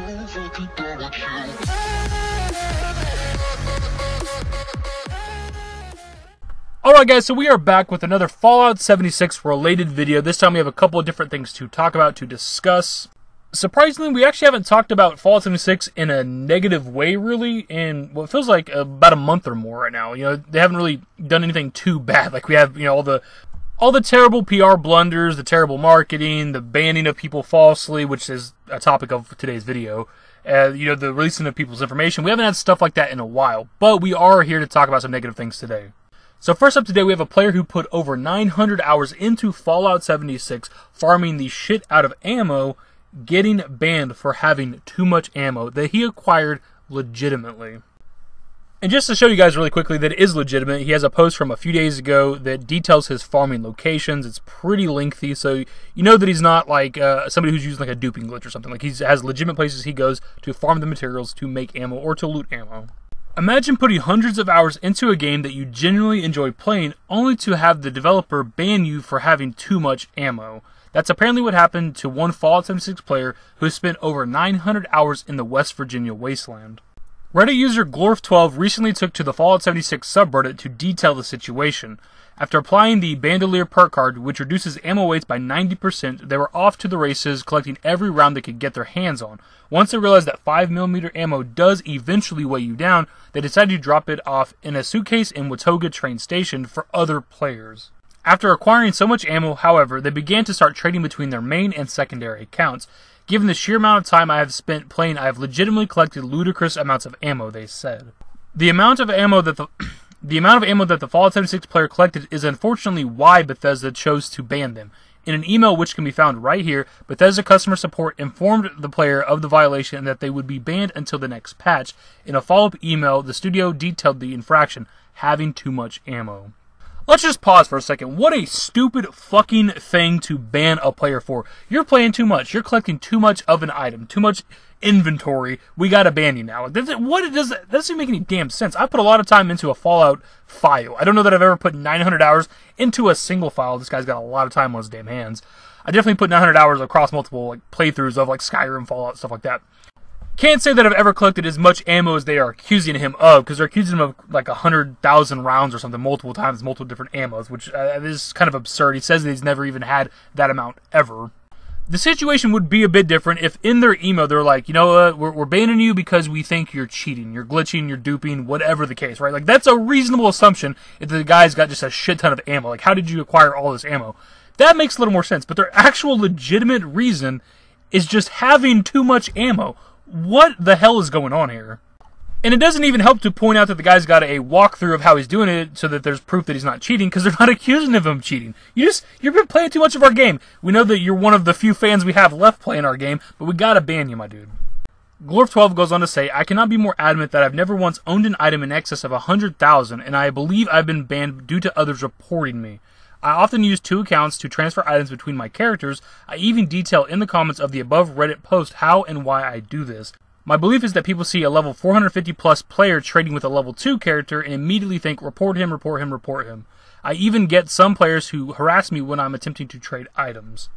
Alright guys, so we are back with another Fallout 76 related video. This time we have a couple of different things to talk about, to discuss. Surprisingly, we actually haven't talked about Fallout 76 in a negative way, really, in what feels like about a month or more right now. You know, they haven't really done anything too bad. Like, we have, you know, all the terrible PR blunders, the terrible marketing, the banning of people falsely, which is a topic of today's video. You know, the releasing of people's information. We haven't had stuff like that in a while, but we are here to talk about some negative things today. So first up today, we have a player who put over 900 hours into Fallout 76, farming the shit out of ammo, getting banned for having too much ammo that he acquired legitimately. And just to show you guys really quickly that it is legitimate, he has a post from a few days ago that details his farming locations. It's pretty lengthy, so you know that he's not like somebody who's using like a duping glitch or something. Like, he has legitimate places he goes to farm the materials to make ammo or to loot ammo. Imagine putting hundreds of hours into a game that you genuinely enjoy playing, only to have the developer ban you for having too much ammo. That's apparently what happened to one Fallout 76 player who spent over 900 hours in the West Virginia wasteland. Reddit user Glorf12 recently took to the Fallout 76 subreddit to detail the situation. After applying the Bandolier perk card, which reduces ammo weights by 90%, they were off to the races, collecting every round they could get their hands on. Once they realized that 5mm ammo does eventually weigh you down, they decided to drop it off in a suitcase in Watauga train station for other players. After acquiring so much ammo, however, they began to start trading between their main and secondary accounts. Given the sheer amount of time I have spent playing, I have legitimately collected ludicrous amounts of ammo, they said. The amount of ammo that the Fallout 76 player collected is unfortunately why Bethesda chose to ban them. In an email which can be found right here, Bethesda customer support informed the player of the violation and that they would be banned until the next patch. In a follow-up email, the studio detailed the infraction, having too much ammo. Let's just pause for a second. What a stupid fucking thing to ban a player for. You're playing too much. You're collecting too much of an item. Too much inventory. We gotta ban you now. That doesn't make any damn sense. I put a lot of time into a Fallout file. I don't know that I've ever put 900 hours into a single file. This guy's got a lot of time on his damn hands. I definitely put 900 hours across multiple like playthroughs of like Skyrim, Fallout, stuff like that. Can't say that I've ever collected as much ammo as they are accusing him of, because they're accusing him of like 100,000 rounds or something, multiple times, multiple different ammos, which is kind of absurd. He says that he's never even had that amount ever. The situation would be a bit different if in their email they're like, you know what, we're banning you because we think you're cheating, you're glitching, you're duping, whatever the case, right? Like, that's a reasonable assumption if the guy's got just a shit ton of ammo. Like, how did you acquire all this ammo? That makes a little more sense, but their actual legitimate reason is just having too much ammo. What the hell is going on here? And it doesn't even help to point out that the guy's got a walkthrough of how he's doing it so that there's proof that he's not cheating, because they're not accusing him of cheating. You've been playing too much of our game. We know that you're one of the few fans we have left playing our game, but we gotta ban you, my dude. Glorf12 goes on to say, I cannot be more adamant that I've never once owned an item in excess of 100,000, and I believe I've been banned due to others reporting me. I often use 2 accounts to transfer items between my characters. I even detail in the comments of the above Reddit post how and why I do this. My belief is that people see a level 450 plus player trading with a level 2 character and immediately think, report him, report him, report him. I even get some players who harass me when I'm attempting to trade items.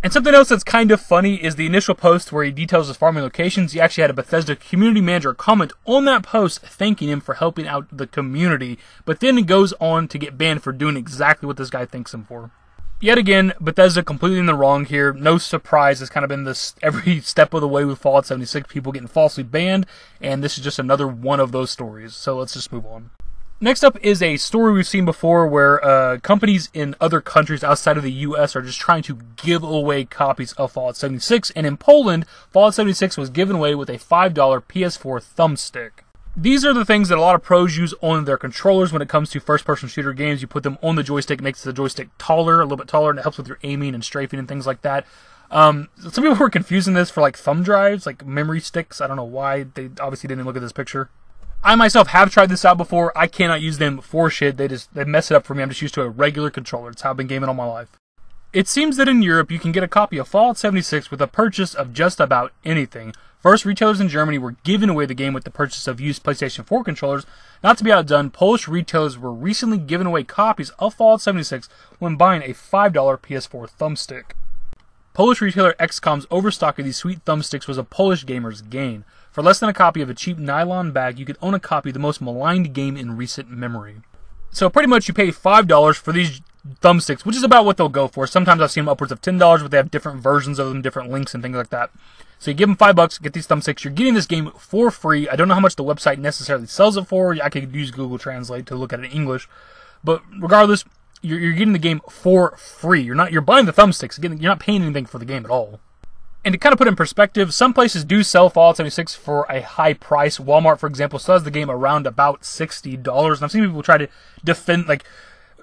And something else that's kind of funny is the initial post where he details his farming locations. He actually had a Bethesda community manager comment on that post thanking him for helping out the community, but then it goes on to get banned for doing exactly what this guy thanks him for. Yet again, Bethesda completely in the wrong here. No surprise, it's kind of been this every step of the way with Fallout 76, people getting falsely banned, and this is just another one of those stories. So let's just move on. Next up is a story we've seen before where companies in other countries outside of the US are just trying to give away copies of Fallout 76, and in Poland, Fallout 76 was given away with a $5 PS4 thumbstick. These are the things that a lot of pros use on their controllers when it comes to first-person shooter games. You put them on the joystick, it makes the joystick taller, a little bit taller, and it helps with your aiming and strafing and things like that. Some people were confusing this for like thumb drives, like memory sticks. I don't know why. They obviously didn't look at this picture. I myself have tried this out before. I cannot use them for shit. They mess it up for me. I'm just used to a regular controller. It's how I've been gaming all my life. It seems that in Europe, you can get a copy of Fallout 76 with a purchase of just about anything. First, retailers in Germany were giving away the game with the purchase of used PlayStation 4 controllers. Not to be outdone, Polish retailers were recently giving away copies of Fallout 76 when buying a $5 PS4 thumbstick. Polish retailer XCOM's overstock of these sweet thumbsticks was a Polish gamer's gain. For less than a copy of a cheap nylon bag, you could own a copy of the most maligned game in recent memory. So pretty much you pay $5 for these thumbsticks, which is about what they'll go for. Sometimes I've seen them upwards of $10, but they have different versions of them, different links and things like that. So you give them $5, get these thumbsticks. You're getting this game for free. I don't know how much the website necessarily sells it for. I could use Google Translate to look at it in English. But regardless, you're getting the game for free. You're buying the thumbsticks. You're not paying anything for the game at all. And to kind of put it in perspective, some places do sell Fallout 76 for a high price. Walmart, for example, sells the game around about $60. And I've seen people try to defend, like,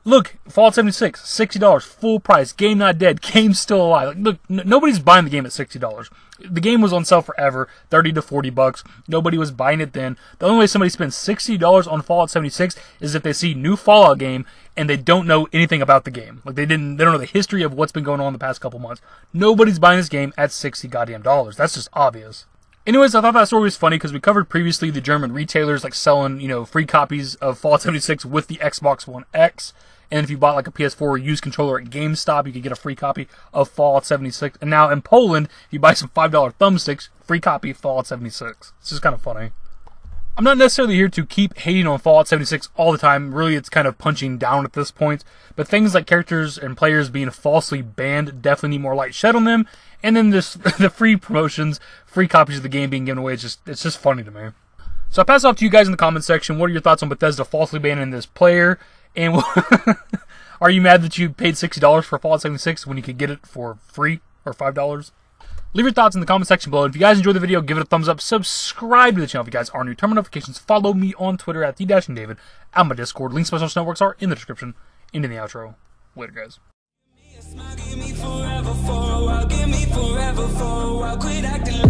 look, Fallout 76, $60, full price, game not dead, game still alive. Like, look, nobody's buying the game at $60. The game was on sale forever, $30 to $40. Nobody was buying it then. The only way somebody spends $60 on Fallout 76 is if they see new Fallout game and they don't know anything about the game. Like they don't know the history of what's been going on the past couple months. Nobody's buying this game at $60 goddamn dollars. That's just obvious. Anyways, I thought that story was funny because we covered previously the German retailers like selling, free copies of Fallout 76 with the Xbox One X. And if you bought like a PS4 used controller at GameStop, you could get a free copy of Fallout 76. And now in Poland, if you buy some $5 thumbsticks, free copy of Fallout 76. It's just kind of funny. I'm not necessarily here to keep hating on Fallout 76 all the time. Really, it's kind of punching down at this point. But things like characters and players being falsely banned definitely need more light shed on them. And then the free promotions, free copies of the game being given away, it's just funny to me. So I'll pass it off to you guys in the comment section. What are your thoughts on Bethesda falsely banning this player? And are you mad that you paid $60 for Fallout 76 when you could get it for free or $5? Leave your thoughts in the comment section below. If you guys enjoyed the video, give it a thumbs up. Subscribe to the channel if you guys are new. Turn on notifications. Follow me on Twitter at @the-david. And my Discord. Links to my social networks are in the description and in the outro. Later, guys. Give me forever for a while, give me forever for a while, quit acting